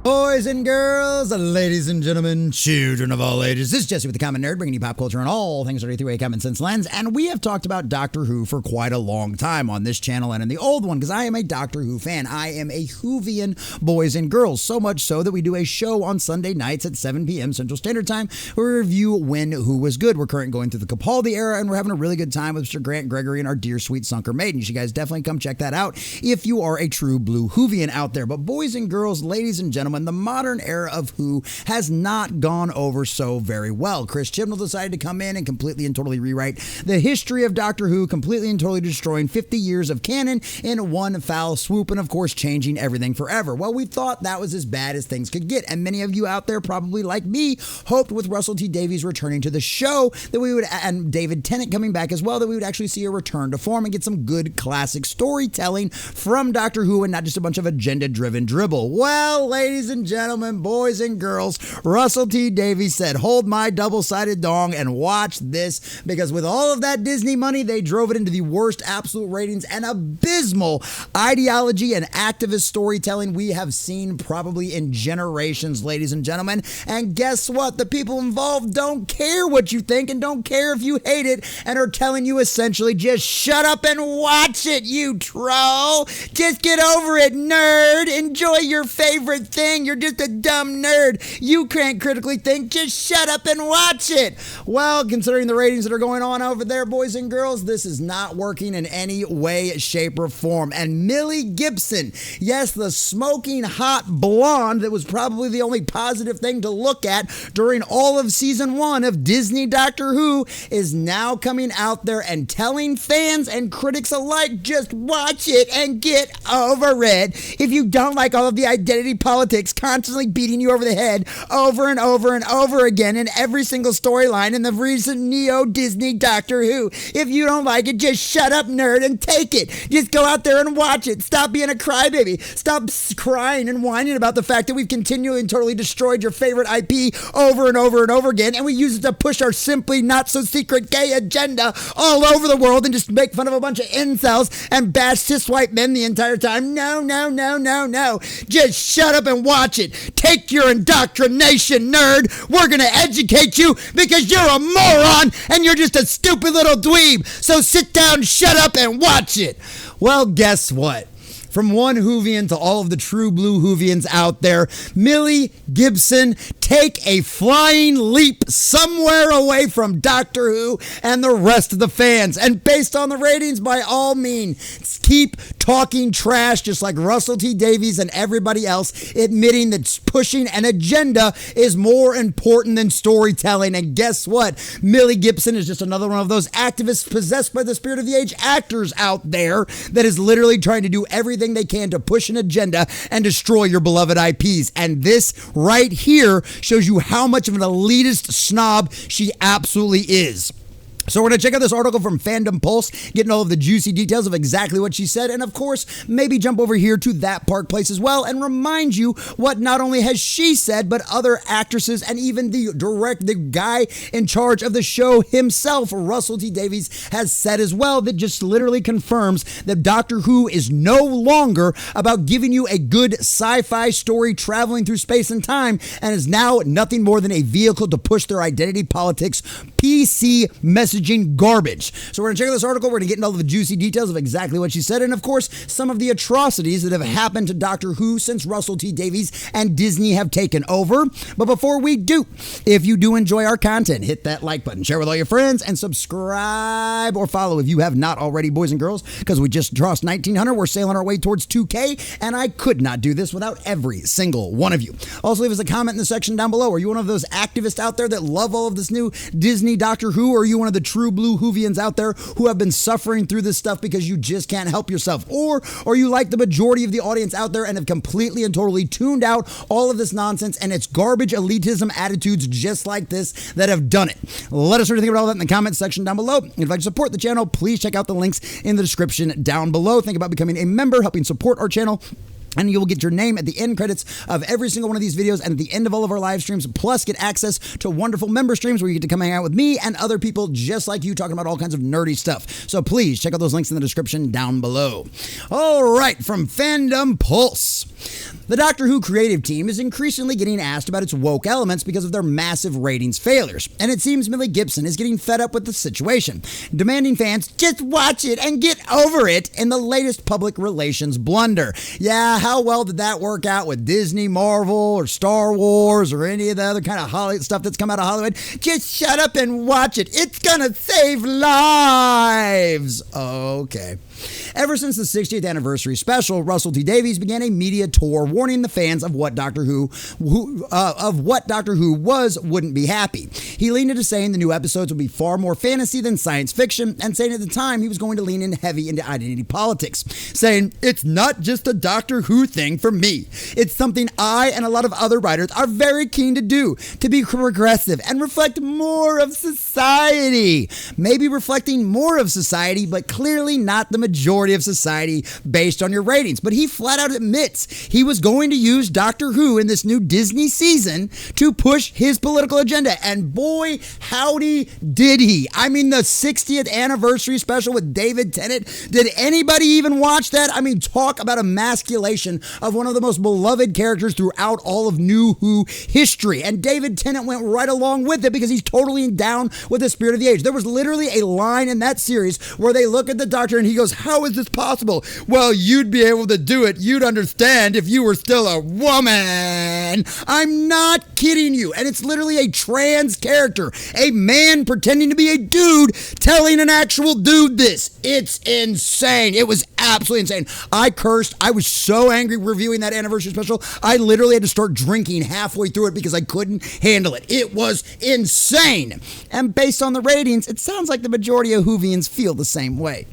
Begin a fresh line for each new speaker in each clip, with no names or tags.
Boys and girls, ladies and gentlemen, children of all ages, this is Jesse with the Common Nerd, bringing you pop culture and all things through a common sense lens. And we have talked about Doctor Who for quite a long time on this channel and in the old one, because I am a Doctor Who fan. I am a Whovian, boys and girls, so much so that we do a show on Sunday nights at 7 p.m. Central Standard Time where we review when Who was good. We're currently going through the Capaldi era, and we're having a really good time with Mr. Grant Gregory and our dear sweet Sunker Maiden. You should guys definitely come check that out if you are a true blue Whovian out there. But boys and girls, ladies and gentlemen, the modern era of Who has not gone over so very well. Chris Chibnall decided to come in and completely and totally rewrite the history of Doctor Who, completely and totally destroying 50 years of canon in one foul swoop, and of course changing everything forever. Well, we thought that was as bad as things could get, and many of you out there, probably like me, hoped with Russell T Davies returning to the show that we would, and David Tennant coming back as well, that we would actually see a return to form and get some good classic storytelling from Doctor Who and not just a bunch of agenda-driven dribble. Well, ladies and gentlemen, boys and girls, Russell T Davies said, hold my double-sided dong and watch this, because with all of that Disney money, they drove it into the worst absolute ratings and abysmal ideology and activist storytelling we have seen probably in generations, ladies and gentlemen. And guess what? The people involved don't care what you think and don't care if you hate it, and are telling you essentially, just shut up and watch it, you troll. Just get over it, nerd. Enjoy your favorite thing. You're just a dumb nerd. You can't critically think. Just shut up and watch it. Well, considering the ratings that are going on over there, boys and girls, this is not working in any way, shape, or form. And Millie Gibson, yes, the smoking hot blonde that was probably the only positive thing to look at during all of season 1 of Disney Doctor Who, is now coming out there and telling fans and critics alike, just watch it and get over it. If you don't like all of the identity politics constantly beating you over the head over and over and over again in every single storyline in the recent Neo-Disney Doctor Who, if you don't like it, just shut up, nerd, and take it. Just go out there and watch it. Stop being a crybaby. Stop crying and whining about the fact that we've continually and totally destroyed your favorite IP over and over and over again, and we use it to push our simply not-so-secret gay agenda all over the world and just make fun of a bunch of incels and bash cis white men the entire time. No, no, no, no, no. Just shut up and watch it. Take your indoctrination, nerd. We're going to educate you because you're a moron and you're just a stupid little dweeb. So sit down, shut up, and watch it. Well, guess what? From one Whovian to all of the true blue Whovians out there, Millie Gibson, take a flying leap somewhere away from Doctor Who and the rest of the fans. And based on the ratings, by all means, keep talking trash, just like Russell T Davies and everybody else, admitting that pushing an agenda is more important than storytelling. And guess what? Millie Gibson is just another one of those activists possessed by the spirit of the age actors out there that is literally trying to do everything they can to push an agenda and destroy your beloved IPs. And this right here shows you how much of an elitist snob she absolutely is. So we're going to check out this article from Fandom Pulse, getting all of the juicy details of exactly what she said, and of course, maybe jump over here to That Park Place as well and remind you what not only has she said, but other actresses and even the guy in charge of the show himself, Russell T Davies, has said as well, that just literally confirms that Doctor Who is no longer about giving you a good sci-fi story traveling through space and time, and is now nothing more than a vehicle to push their identity politics, PC messaging garbage. So we're going to check out this article. We're going to get into all the juicy details of exactly what she said, and of course, some of the atrocities that have happened to Doctor Who since Russell T Davies and Disney have taken over. But before we do, if you do enjoy our content, hit that like button, share with all your friends, and subscribe or follow if you have not already, boys and girls, because we just crossed 1900. We're sailing our way towards 2K, and I could not do this without every single one of you. Also, leave us a comment in the section down below. Are you one of those activists out there that love all of this new Disney Doctor Who, or are you one of the true blue Whovians out there who have been suffering through this stuff because you just can't help yourself? Or are you like the majority of the audience out there and have completely and totally tuned out all of this nonsense and it's garbage elitism attitudes just like this that have done it? Let us know what you think about all that in the comments section down below. And if you'd like to support the channel, please check out the links in the description down below. Think about becoming a member, helping support our channel And you will get your name at the end credits of every single one of these videos and at the end of all of our live streams, plus get access to wonderful member streams where you get to come hang out with me and other people just like you talking about all kinds of nerdy stuff. So please check out those links in the description down below. All right, from Fandom Pulse. The Doctor Who creative team is increasingly getting asked about its woke elements because of their massive ratings failures. And it seems Millie Gibson is getting fed up with the situation, demanding fans just watch it and get over it in the latest public relations blunder. Yeah, how well did that work out with Disney, Marvel, or Star Wars, or any of the other kind of Hollywood stuff that's come out of Hollywood? Just shut up and watch it. It's gonna save lives. Okay. Ever since the 60th anniversary special, Russell T Davies began a media tour warning the fans of what Doctor Who wouldn't be happy. He leaned into saying the new episodes would be far more fantasy than science fiction, and saying at the time he was going to lean in heavy into identity politics, saying, "It's not just a Doctor Who thing for me. It's something I and a lot of other writers are very keen to do, to be progressive and reflect more of society." Maybe reflecting more of society, but clearly not the majority of society based on your ratings. But he flat out admits he was going to use Doctor Who in this new Disney season to push his political agenda. And boy, howdy did he. I mean, the 60th anniversary special with David Tennant. Did anybody even watch that? I mean, talk about emasculation of one of the most beloved characters throughout all of New Who history. And David Tennant went right along with it because he's totally down with the spirit of the age. There was literally a line in that series where they look at the Doctor and he goes, "How is this possible?" "Well, you'd be able to do it. You'd understand if you were still a woman." I'm not kidding you. And it's literally a trans character, a man pretending to be a dude, telling an actual dude this. It's insane. It was absolutely insane. I cursed. I was so angry reviewing that anniversary special. I literally had to start drinking halfway through it because I couldn't handle it. It was insane. And based on the ratings, it sounds like the majority of Whovians feel the same way.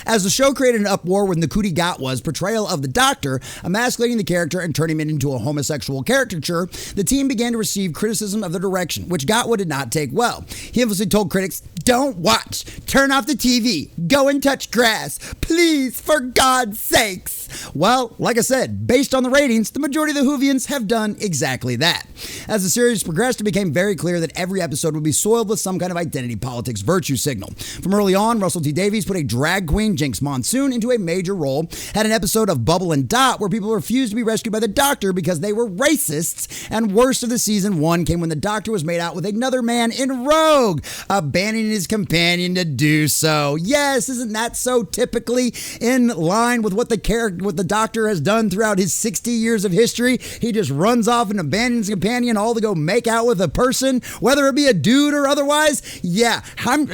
As the show created an uproar with Ncuti Gatwa's portrayal of the Doctor, emasculating the character and turning him into a homosexual caricature, the team began to receive criticism of the direction, which Gatwa did not take well. He infamously told critics, "Don't watch, turn off the TV, go and touch grass, please, for God's sakes." Well, like I said, based on the ratings, the majority of the Whovians have done exactly that. As the series progressed, it became very clear that every episode would be soiled with some kind of identity politics virtue signal. From early on, Russell T Davies put a drag queen, Jinx Monsoon, into a major role, had an episode of Bubble and Dot where people refused to be rescued by the Doctor because they were racists, and worst of the season 1 came when the Doctor was made out with another man in Rogue, abandoning his companion to do so. Yes, isn't that so typically in line with what the Doctor has done throughout his 60 years of history? He just runs off and abandons his companion all to go make out with a person, whether it be a dude or otherwise. Yeah,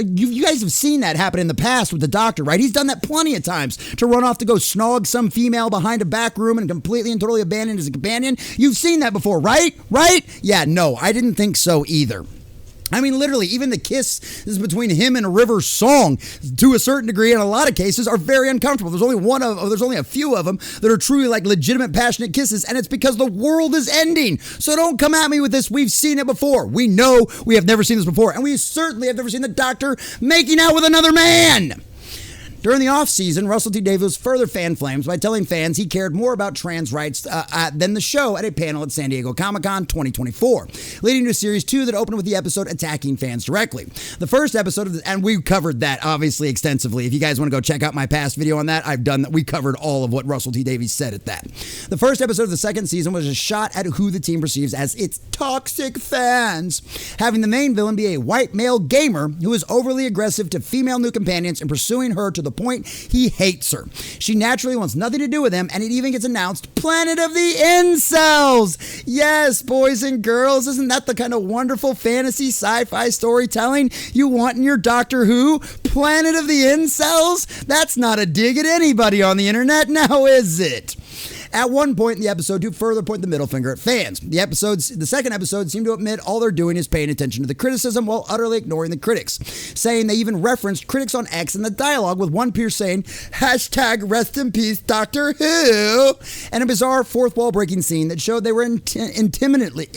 you guys have seen that happen in the past with the Doctor, right? He's done that plenty of times, to run off to go snog some female behind a back room and completely and totally abandon his companion. You've seen that before, right? Right? Yeah, no, I didn't think so either. I mean, literally, even the kisses between him and River Song, to a certain degree, in a lot of cases, are very uncomfortable. There's only a few of them that are truly like legitimate, passionate kisses, and it's because the world is ending. So don't come at me with this. We've seen it before. We know we have never seen this before, and we certainly have never seen the Doctor making out with another man. During the off-season, Russell T Davies further fan flames by telling fans he cared more about trans rights than the show at a panel at San Diego Comic-Con 2024, leading to Series 2 that opened with the episode attacking fans directly. The first episode, and we covered that obviously extensively. If you guys want to go check out my past video on that, I've done that. We covered all of what Russell T Davies said at that. The first episode of the second season was a shot at who the team perceives as its toxic fans, having the main villain be a white male gamer who is overly aggressive to female new companions and pursuing her to the point he hates her. She naturally wants nothing to do with him, and it even gets announced, Planet of the Incels! Yes, boys and girls, isn't that the kind of wonderful fantasy sci-fi storytelling you want in your Doctor Who? Planet of the Incels? That's not a dig at anybody on the internet, now is it? At one point in the episode, to further point the middle finger at fans. The second episode seemed to admit all they're doing is paying attention to the criticism while utterly ignoring the critics, saying they even referenced critics on X in the dialogue, with one peer saying, hashtag rest in peace Doctor Who, and a bizarre fourth wall breaking scene that showed they were intimately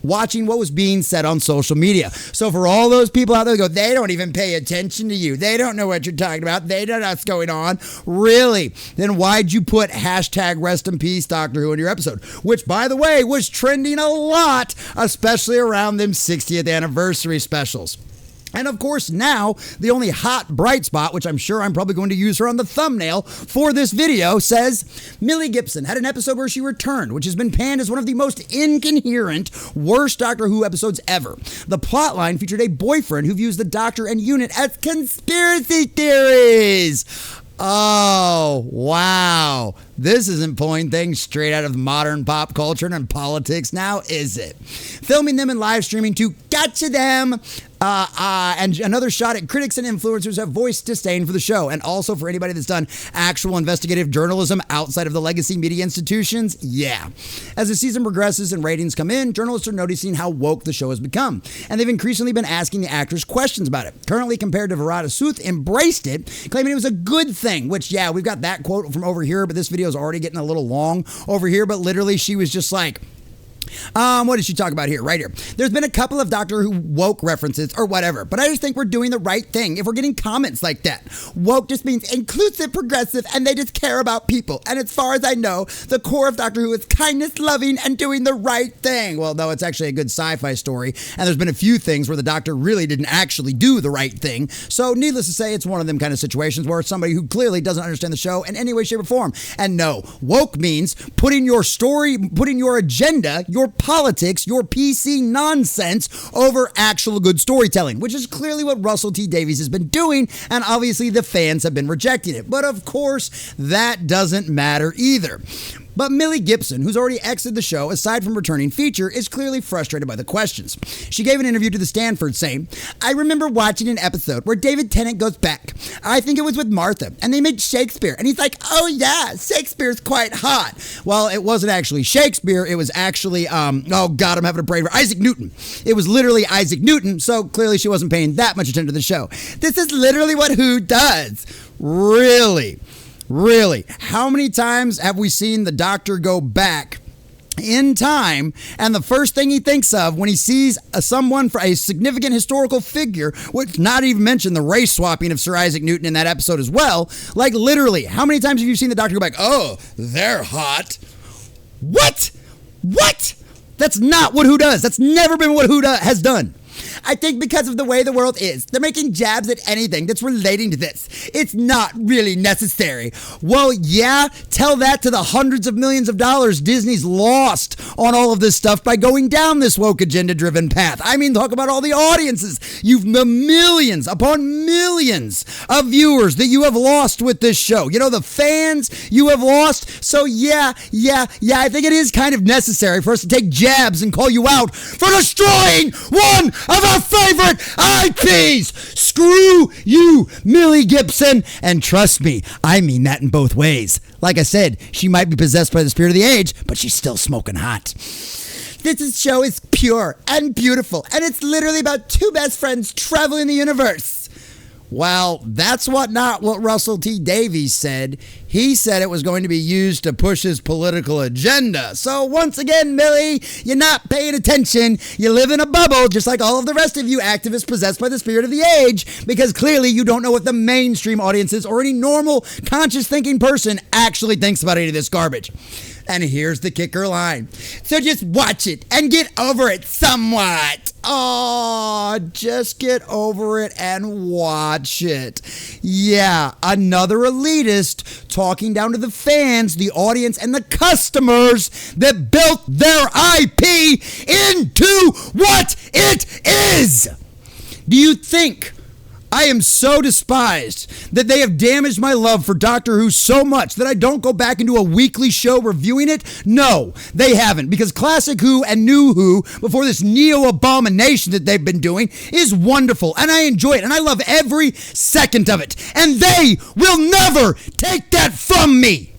watching what was being said on social media. So for all those people out there that go, they don't even pay attention to you, they don't know what you're talking about, they don't know what's going on, really? Then why'd you put hashtag hashtag rest in peace Doctor Who in your episode, which, by the way, was trending a lot, especially around them 60th anniversary specials. And of course, now, the only hot bright spot, which I'm sure I'm probably going to use her on the thumbnail for this video, says, Millie Gibson had an episode where she returned, which has been panned as one of the most incoherent, worst Doctor Who episodes ever. The plotline featured a boyfriend who views the Doctor and unit as conspiracy theories. Oh, wow. This isn't pulling things straight out of modern pop culture and politics now, is it? Filming them and live streaming to gotcha them. And another shot at critics and influencers have voiced disdain for the show, and also for anybody that's done actual investigative journalism outside of the legacy media institutions. Yeah. As the season progresses and ratings come in, journalists are noticing how woke the show has become, and they've increasingly been asking the actors questions about it. Currently, compared to Verada Sooth, embraced it, claiming it was a good thing, which, yeah, we've got that quote from over here, but this video is already getting a little long over here, but literally she was just like, what did she talk about here? Right here. There's been a couple of Doctor Who woke references or whatever, but I just think we're doing the right thing if we're getting comments like that. Woke just means inclusive, progressive, and they just care about people. And as far as I know, the core of Doctor Who is kindness, loving, and doing the right thing. Well, no, it's actually a good sci-fi story, and there's been a few things where the Doctor really didn't actually do the right thing. So needless to say, it's one of them kind of situations where somebody who clearly doesn't understand the show in any way, shape, or form. And no, woke means putting your story, putting your agenda, your politics, your PC nonsense over actual good storytelling, which is clearly what Russell T Davies has been doing, and obviously the fans have been rejecting it. But of course, that doesn't matter either. But Millie Gibson, who's already exited the show aside from returning feature, is clearly frustrated by the questions. She gave an interview to the Stanford saying, I remember watching an episode where David Tennant goes back. I think it was with Martha, and they made Shakespeare. And he's like, oh yeah, Shakespeare's quite hot. Well, it wasn't actually Shakespeare. It was actually, oh God, I'm having a brain for Isaac Newton. It was literally Isaac Newton, so clearly she wasn't paying that much attention to the show. This is literally what Who does. Really? Really, how many times have we seen the Doctor go back in time, and the first thing he thinks of when he sees someone for a significant historical figure, which not even mention the race swapping of Sir Isaac Newton in that episode as well, like literally, how many times have you seen the Doctor go back, oh, they're hot? What? What? That's not what Who does. That's never been what Who has done. I think because of the way the world is, they're making jabs at anything that's relating to this. It's not really necessary. Well, yeah, tell that to the hundreds of millions of dollars Disney's lost on all of this stuff by going down this woke agenda-driven path. I mean, talk about all the audiences. You've the millions upon millions of viewers that you have lost with this show. You know, the fans you have lost. So yeah, I think it is kind of necessary for us to take jabs and call you out for destroying one of our favorite IPs. Screw you, Millie Gibson. And trust me, I mean that in both ways. Like I said, she might be possessed by the spirit of the age, but she's still smoking hot. This show is pure and beautiful, and it's literally about two best friends traveling the universe. Well, that's not what Russell T Davies said. He said it was going to be used to push his political agenda. So once again, Millie, you're not paying attention. You live in a bubble, just like all of the rest of you activists possessed by the spirit of the age, because clearly you don't know what the mainstream audiences or any normal, conscious thinking person actually thinks about any of this garbage. And here's the kicker line. So just watch it and get over it somewhat. Oh, just get over it and watch it. Yeah, another elitist talking down to the fans, the audience, and the customers that built their IP into what it is. Do you think I am so despised that they have damaged my love for Doctor Who so much that I don't go back into a weekly show reviewing it? No, they haven't, because Classic Who and New Who, before this neo-abomination that they've been doing, is wonderful, and I enjoy it, and I love every second of it, and they will never take that from me,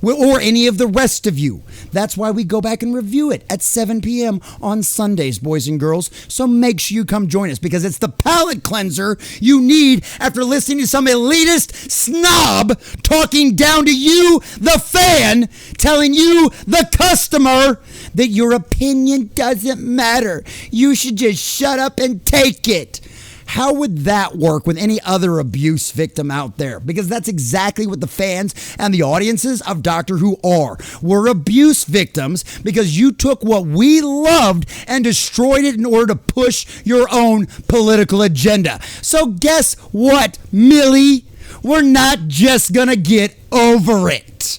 or any of the rest of you. That's why we go back and review it at 7 p.m. on Sundays, boys and girls. So make sure you come join us, because it's the palate cleanser you need after listening to some elitist snob talking down to you, the fan, telling you, the customer, that your opinion doesn't matter. You should just shut up and take it. How would that work with any other abuse victim out there? Because that's exactly what the fans and the audiences of Doctor Who are. We're abuse victims because you took what we loved and destroyed it in order to push your own political agenda. So guess what, Millie? We're not just gonna get over it.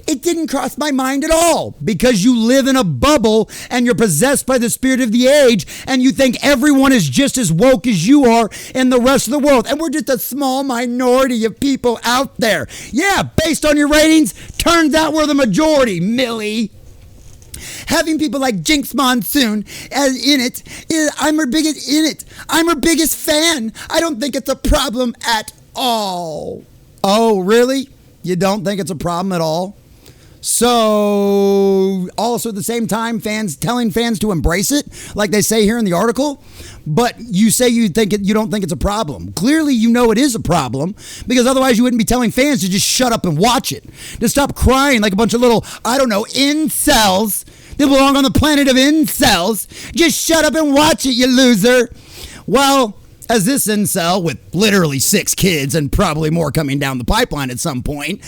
It didn't cross my mind at all because you live in a bubble and you're possessed by the spirit of the age and you think everyone is just as woke as you are in the rest of the world. And we're just a small minority of people out there. Yeah, based on your ratings, turns out we're the majority, Millie. Having people like Jinx Monsoon in it, I'm her biggest fan. I don't think it's a problem at all. Oh, really? You don't think it's a problem at all? So, also at the same time, telling fans to embrace it, like they say here in the article, but you say you don't think it's a problem. Clearly, you know it is a problem, because otherwise you wouldn't be telling fans to just shut up and watch it. To stop crying like a bunch of little, incels that belong on the planet of incels. Just shut up and watch it, you loser. Well, as this incel with literally 6 kids and probably more coming down the pipeline at some point,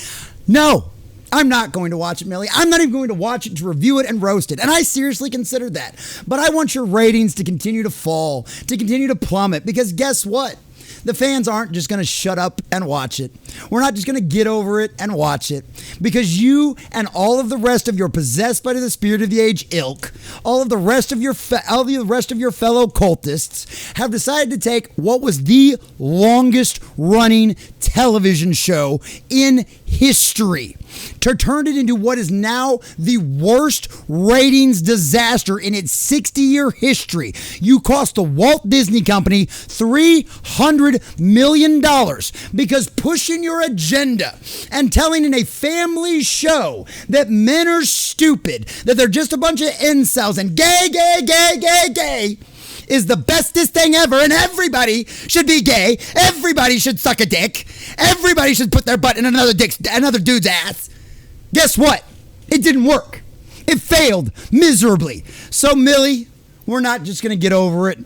no. I'm not going to watch it, Millie. I'm not even going to watch it to review it and roast it. And I seriously considered that. But I want your ratings to continue to fall, to continue to plummet, because guess what? The fans aren't just going to shut up and watch it. We're not just going to get over it and watch it, because you and all of the rest of your possessed by the spirit of the age ilk, all of the rest of your fellow cultists have decided to take what was the longest running television show in history to turn it into what is now the worst ratings disaster in its 60-year history. You cost the Walt Disney Company $300 million because pushing your agenda and telling in a family show that men are stupid, that they're just a bunch of incels and gay is the bestest thing ever, and everybody should be gay. Everybody should suck a dick. Everybody should put their butt in another dude's ass. Guess what? It didn't work. It failed miserably. So, Millie, we're not just going to get over it.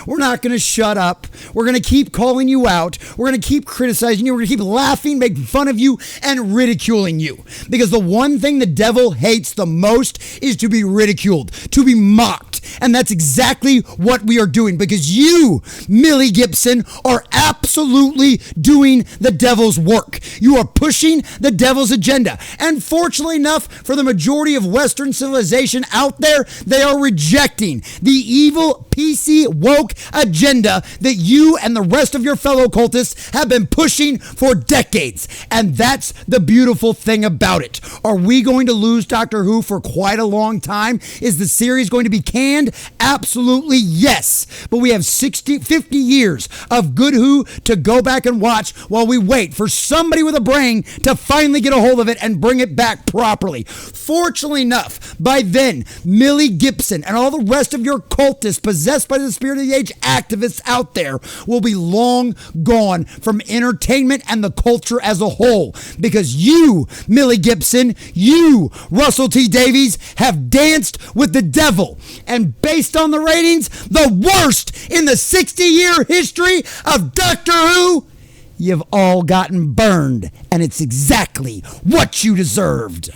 We're not going to shut up. We're going to keep calling you out. We're going to keep criticizing you. We're going to keep laughing, making fun of you, and ridiculing you. Because the one thing the devil hates the most is to be ridiculed, to be mocked. And that's exactly what we are doing, because you, Millie Gibson, are absolutely doing the devil's work. You are pushing the devil's agenda. And fortunately enough, for the majority of Western civilization out there, they are rejecting the evil PC woke agenda that you and the rest of your fellow cultists have been pushing for decades. And that's the beautiful thing about it. Are we going to lose Doctor Who for quite a long time? Is the series going to be canned? Absolutely yes. But we have 50 years of good Who to go back and watch while we wait for somebody with a brain to finally get a hold of it and bring it back properly. Fortunately enough, by then, Millie Gibson and all the rest of your cultists possessed by the spirit of the age activists out there will be long gone from entertainment and the culture as a whole, because you, Millie Gibson, you, Russell T. Davies, have danced with the devil, and based on the ratings, the worst in the 60-year history of Doctor Who, you've all gotten burned, and it's exactly what you deserved.